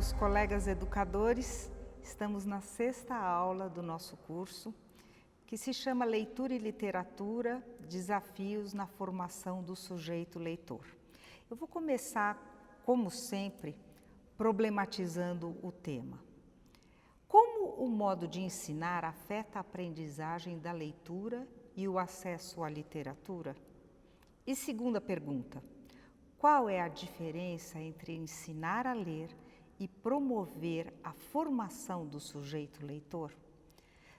caros colegas educadores, estamos na 6ª aula do nosso curso, que se chama Leitura e Literatura, Desafios na Formação do Sujeito Leitor. Eu vou começar, como sempre, problematizando o tema. Como o modo de ensinar afeta a aprendizagem da leitura e o acesso à literatura? E segunda pergunta, qual é a diferença entre ensinar a ler e promover a formação do sujeito leitor?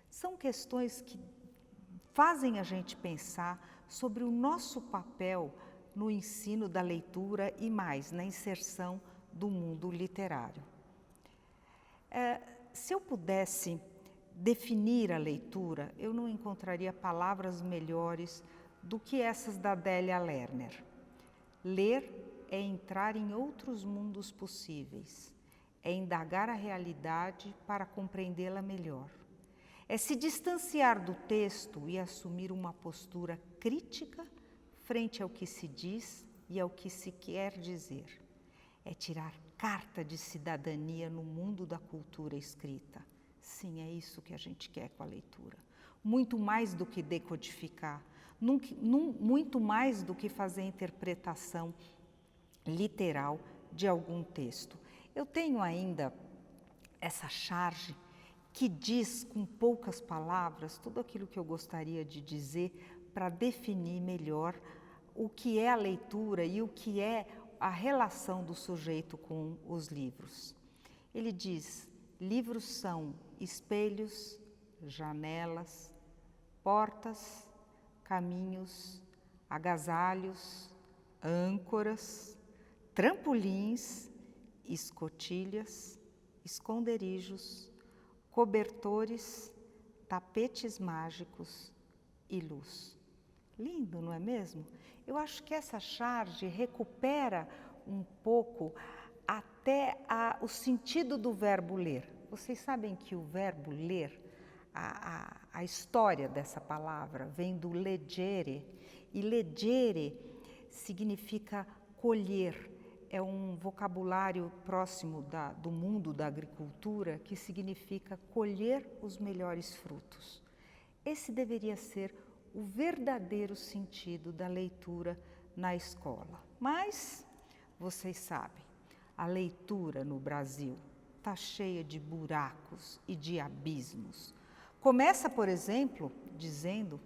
São questões que fazem a gente pensar sobre o nosso papel no ensino da leitura e mais, na inserção do mundo literário. Se eu pudesse definir a leitura, eu não encontraria palavras melhores do que essas da Délia Lerner. Ler é entrar em outros mundos possíveis, é indagar a realidade para compreendê-la melhor. É se distanciar do texto e assumir uma postura crítica frente ao que se diz e ao que se quer dizer. É tirar carta de cidadania no mundo da cultura escrita. Sim, é isso que a gente quer com a leitura. Muito mais do que decodificar, muito mais do que fazer interpretação literal de algum texto. Eu tenho ainda essa charge que diz com poucas palavras tudo aquilo que eu gostaria de dizer para definir melhor o que é a leitura e o que é a relação do sujeito com os livros. Ele diz: livros são espelhos, janelas, portas, caminhos, agasalhos, âncoras, trampolins, escotilhas, esconderijos, cobertores, tapetes mágicos e luz. Lindo, não é mesmo? Eu acho que essa charge recupera um pouco até o sentido do verbo ler. Vocês sabem que o verbo ler, a história dessa palavra vem do legere, e legere significa colher. É um vocabulário próximo do mundo da agricultura que significa colher os melhores frutos. Esse deveria ser o verdadeiro sentido da leitura na escola. Mas, vocês sabem, a leitura no Brasil está cheia de buracos e de abismos. Começa, por exemplo, dizendo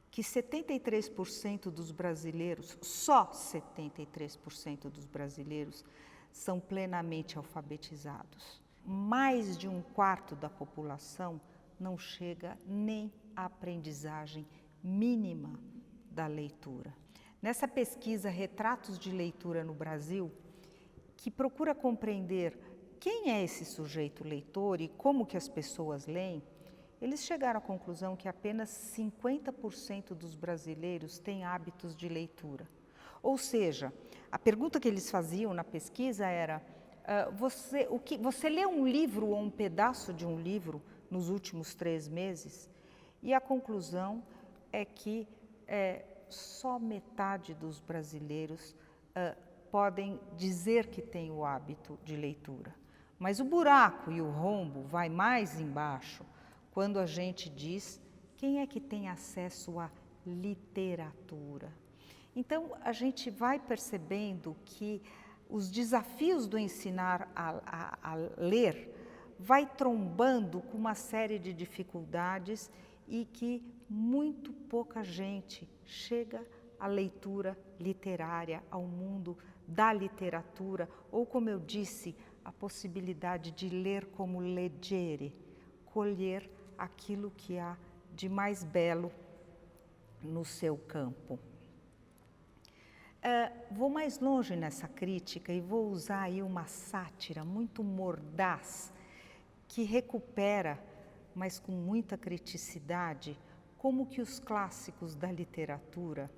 que 73% dos brasileiros, só 73% dos brasileiros, são plenamente alfabetizados. Mais de 1/4 da população não chega nem à aprendizagem mínima da leitura. Nessa pesquisa Retratos de Leitura no Brasil, que procura compreender quem é esse sujeito leitor e como que as pessoas leem, eles chegaram à conclusão que apenas 50% dos brasileiros têm hábitos de leitura. Ou seja, a pergunta que eles faziam na pesquisa era: você leu um livro ou um pedaço de um livro nos últimos 3 meses? E a conclusão é que só metade dos brasileiros podem dizer que têm o hábito de leitura. Mas o buraco e o rombo vai mais embaixo quando a gente diz quem é que tem acesso à literatura. Então, a gente vai percebendo que os desafios do ensinar a ler vai trombando com uma série de dificuldades e que muito pouca gente chega à leitura literária, ao mundo da literatura, ou, como eu disse, a possibilidade de ler como leggere, colher aquilo que há de mais belo no seu campo. Vou mais longe nessa crítica e vou usar aí uma sátira muito mordaz que recupera, mas com muita criticidade, como que os clássicos da literatura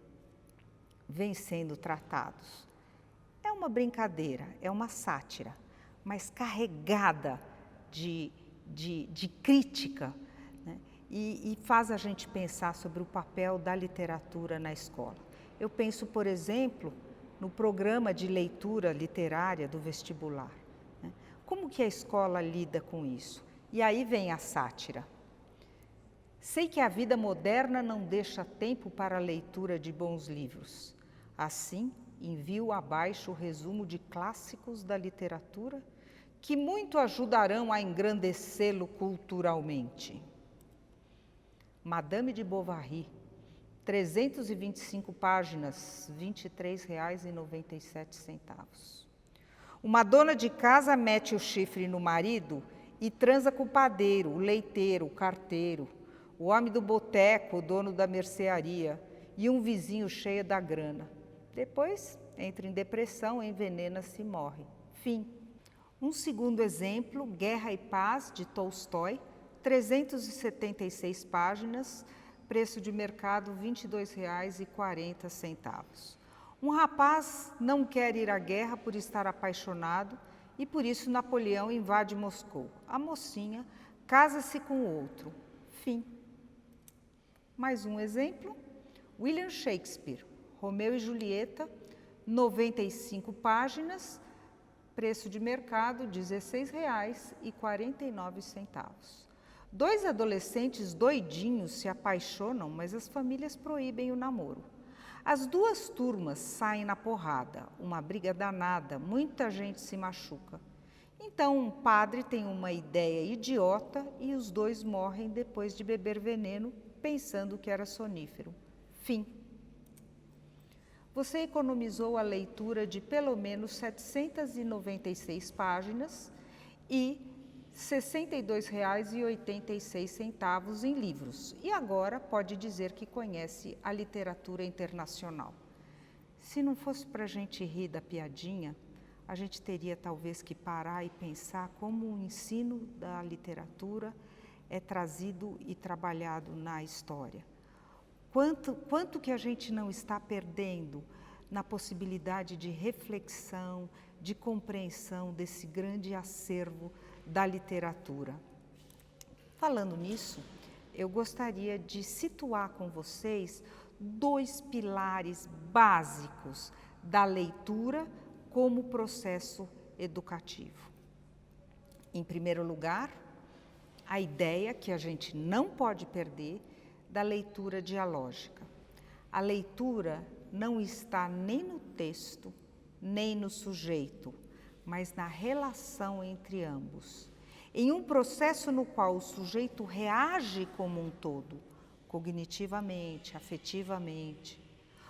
vêm sendo tratados. É uma brincadeira, é uma sátira, mas carregada de crítica, né? E faz a gente pensar sobre o papel da literatura na escola. Eu penso, por exemplo, no programa de leitura literária do vestibular, né? Como que a escola lida com isso? E aí vem a sátira. Sei que a vida moderna não deixa tempo para a leitura de bons livros. Assim, envio abaixo o resumo de clássicos da literatura que muito ajudarão a engrandecê-lo culturalmente. Madame de Bovary, 325 páginas, R$ 23,97. Uma dona de casa mete o chifre no marido e transa com o padeiro, o leiteiro, o carteiro, o homem do boteco, o dono da mercearia e um vizinho cheio da grana. Depois entra em depressão, envenena-se e morre. Fim. Um segundo exemplo, Guerra e Paz, de Tolstói, 376 páginas, preço de mercado R$ 22,40. Um rapaz não quer ir à guerra por estar apaixonado e por isso Napoleão invade Moscou. A mocinha casa-se com outro. Fim. Mais um exemplo, William Shakespeare, Romeu e Julieta, 95 páginas, preço de mercado R$ 16,49. Dois adolescentes doidinhos se apaixonam, mas as famílias proíbem o namoro. As duas turmas saem na porrada, uma briga danada, muita gente se machuca. Então um padre tem uma ideia idiota e os dois morrem depois de beber veneno, pensando que era sonífero. Fim. Você economizou a leitura de pelo menos 796 páginas e R$ 62,86 em livros. E agora pode dizer que conhece a literatura internacional. Se não fosse para a gente rir da piadinha, a gente teria talvez que parar e pensar como o ensino da literatura é trazido e trabalhado na história. Quanto que a gente não está perdendo na possibilidade de reflexão, de compreensão desse grande acervo da literatura. Falando nisso, eu gostaria de situar com vocês dois pilares básicos da leitura como processo educativo. Em primeiro lugar, a ideia que a gente não pode perder da leitura dialógica. A leitura não está nem no texto, nem no sujeito, mas na relação entre ambos. Em um processo no qual o sujeito reage como um todo, cognitivamente, afetivamente.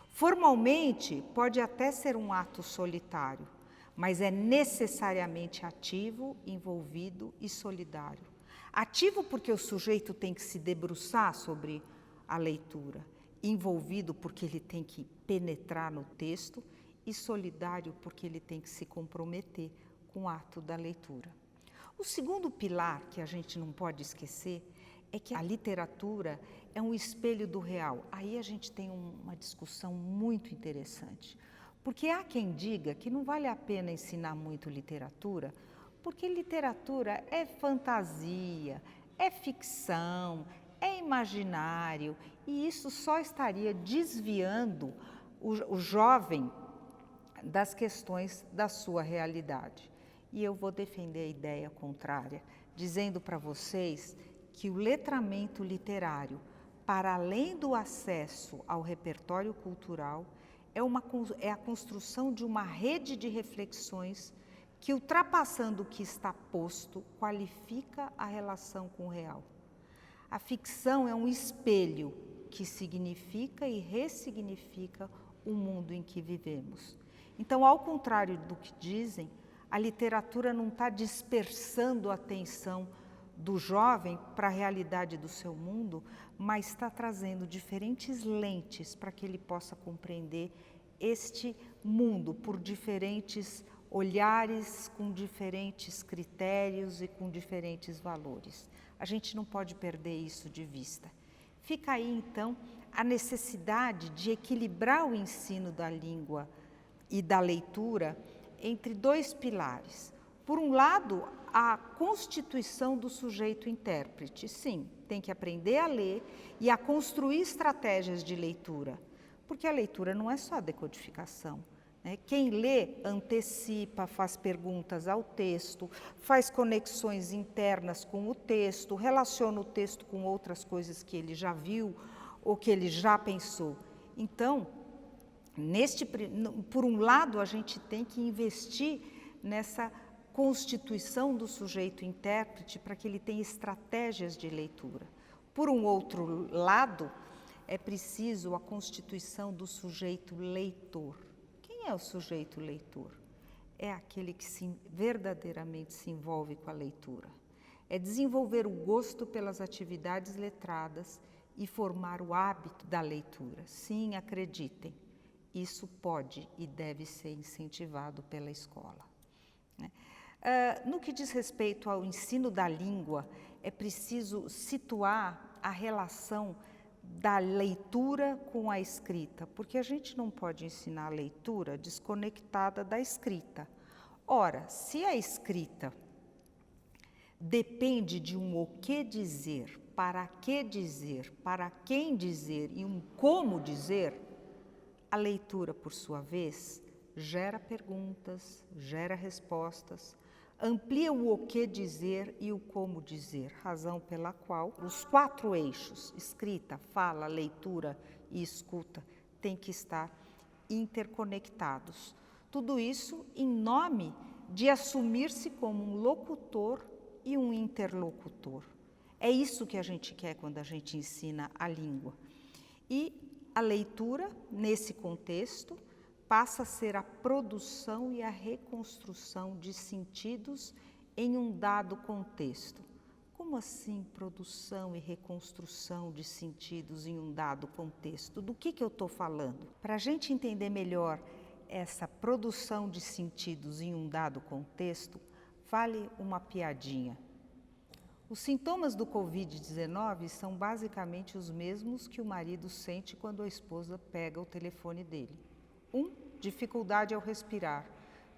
Formalmente, pode até ser um ato solitário, mas é necessariamente ativo, envolvido e solidário. Ativo porque o sujeito tem que se debruçar sobre a leitura, envolvido porque ele tem que penetrar no texto e solidário porque ele tem que se comprometer com o ato da leitura. O segundo pilar que a gente não pode esquecer é que a literatura é um espelho do real. Aí a gente tem uma discussão muito interessante, porque há quem diga que não vale a pena ensinar muito literatura, porque literatura é fantasia, é ficção, é imaginário, e isso só estaria desviando o jovem das questões da sua realidade. E eu vou defender a ideia contrária, dizendo para vocês que o letramento literário, para além do acesso ao repertório cultural, é a construção de uma rede de reflexões que, ultrapassando o que está posto, qualifica a relação com o real. A ficção é um espelho que significa e ressignifica o mundo em que vivemos. Então, ao contrário do que dizem, a literatura não está dispersando a atenção do jovem para a realidade do seu mundo, mas está trazendo diferentes lentes para que ele possa compreender este mundo por diferentes olhares, com diferentes critérios e com diferentes valores. A gente não pode perder isso de vista. Fica aí, então, a necessidade de equilibrar o ensino da língua e da leitura entre dois pilares. Por um lado, a constituição do sujeito intérprete. Sim, tem que aprender a ler e a construir estratégias de leitura, porque a leitura não é só decodificação. Quem lê antecipa, faz perguntas ao texto, faz conexões internas com o texto, relaciona o texto com outras coisas que ele já viu ou que ele já pensou. Então, por um lado, a gente tem que investir nessa constituição do sujeito intérprete para que ele tenha estratégias de leitura. Por um outro lado, é preciso a constituição do sujeito leitor. Quem é o sujeito leitor? É aquele que verdadeiramente se envolve com a leitura. É desenvolver o gosto pelas atividades letradas e formar o hábito da leitura. Sim, acreditem, isso pode e deve ser incentivado pela escola. No que diz respeito ao ensino da língua, é preciso situar a relação da leitura com a escrita, porque a gente não pode ensinar a leitura desconectada da escrita. Ora, se a escrita depende de um o que dizer, para quem dizer e um como dizer, a leitura, por sua vez, gera perguntas, gera respostas, amplia o que dizer e o como dizer, razão pela qual os 4 eixos, escrita, fala, leitura e escuta, têm que estar interconectados. Tudo isso em nome de assumir-se como um locutor e um interlocutor. É isso que a gente quer quando a gente ensina a língua. E a leitura, nesse contexto, passa a ser a produção e a reconstrução de sentidos em um dado contexto. Como assim produção e reconstrução de sentidos em um dado contexto? Do que eu estou falando? Para a gente entender melhor essa produção de sentidos em um dado contexto, vale uma piadinha. Os sintomas do Covid-19 são basicamente os mesmos que o marido sente quando a esposa pega o telefone dele. 1, dificuldade ao respirar.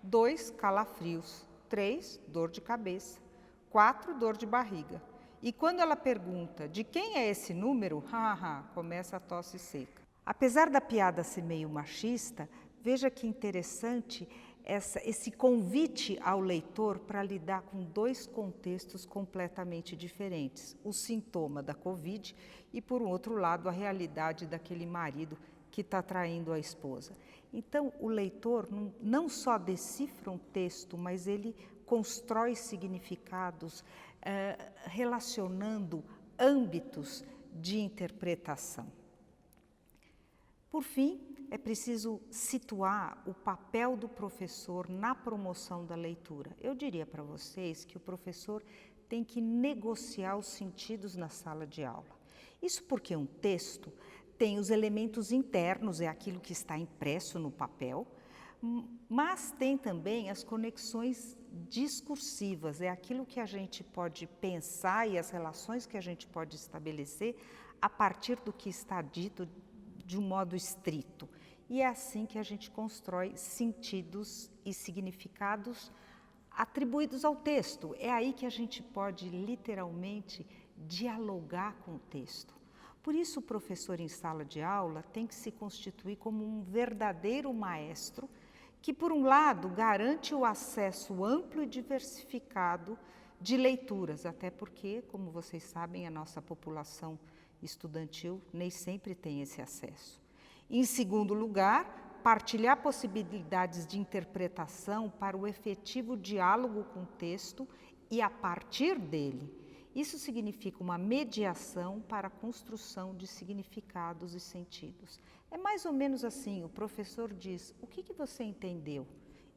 2, calafrios. 3, dor de cabeça. 4, dor de barriga. E quando ela pergunta de quem é esse número, começa a tosse seca. Apesar da piada ser meio machista, veja que interessante esse convite ao leitor para lidar com 2 contextos completamente diferentes. O sintoma da Covid e, por um outro lado, a realidade daquele marido que está traindo a esposa. Então, o leitor não só decifra um texto, mas ele constrói significados, relacionando âmbitos de interpretação. Por fim, é preciso situar o papel do professor na promoção da leitura. Eu diria para vocês que o professor tem que negociar os sentidos na sala de aula. Isso porque um texto tem os elementos internos, é aquilo que está impresso no papel, mas tem também as conexões discursivas, é aquilo que a gente pode pensar e as relações que a gente pode estabelecer a partir do que está dito de um modo estrito. E é assim que a gente constrói sentidos e significados atribuídos ao texto. É aí que a gente pode literalmente dialogar com o texto. Por isso, o professor em sala de aula tem que se constituir como um verdadeiro maestro que, por um lado, garante o acesso amplo e diversificado de leituras, até porque, como vocês sabem, a nossa população estudantil nem sempre tem esse acesso. Em segundo lugar, partilhar possibilidades de interpretação para o efetivo diálogo com o texto e a partir dele. Isso significa uma mediação para a construção de significados e sentidos. É mais ou menos assim, o professor diz, o que você entendeu?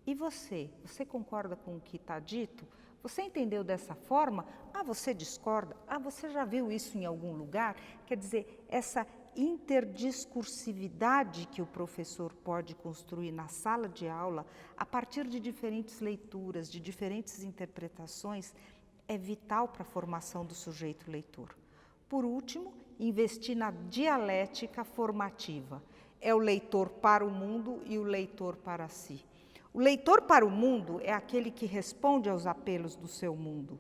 E você? Você concorda com o que está dito? Você entendeu dessa forma? Você discorda? Você já viu isso em algum lugar? Quer dizer, essa interdiscursividade que o professor pode construir na sala de aula, a partir de diferentes leituras, de diferentes interpretações, é vital para a formação do sujeito leitor. Por último, investir na dialética formativa. É o leitor para o mundo e o leitor para si. O leitor para o mundo é aquele que responde aos apelos do seu mundo.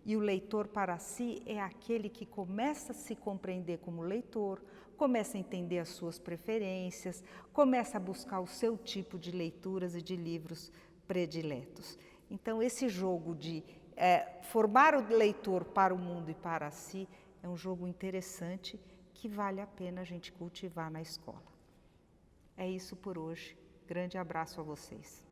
E o leitor para si é aquele que começa a se compreender como leitor, começa a entender as suas preferências, começa a buscar o seu tipo de leituras e de livros prediletos. Então, esse jogo de formar o leitor para o mundo e para si é um jogo interessante que vale a pena a gente cultivar na escola. É isso por hoje. Grande abraço a vocês.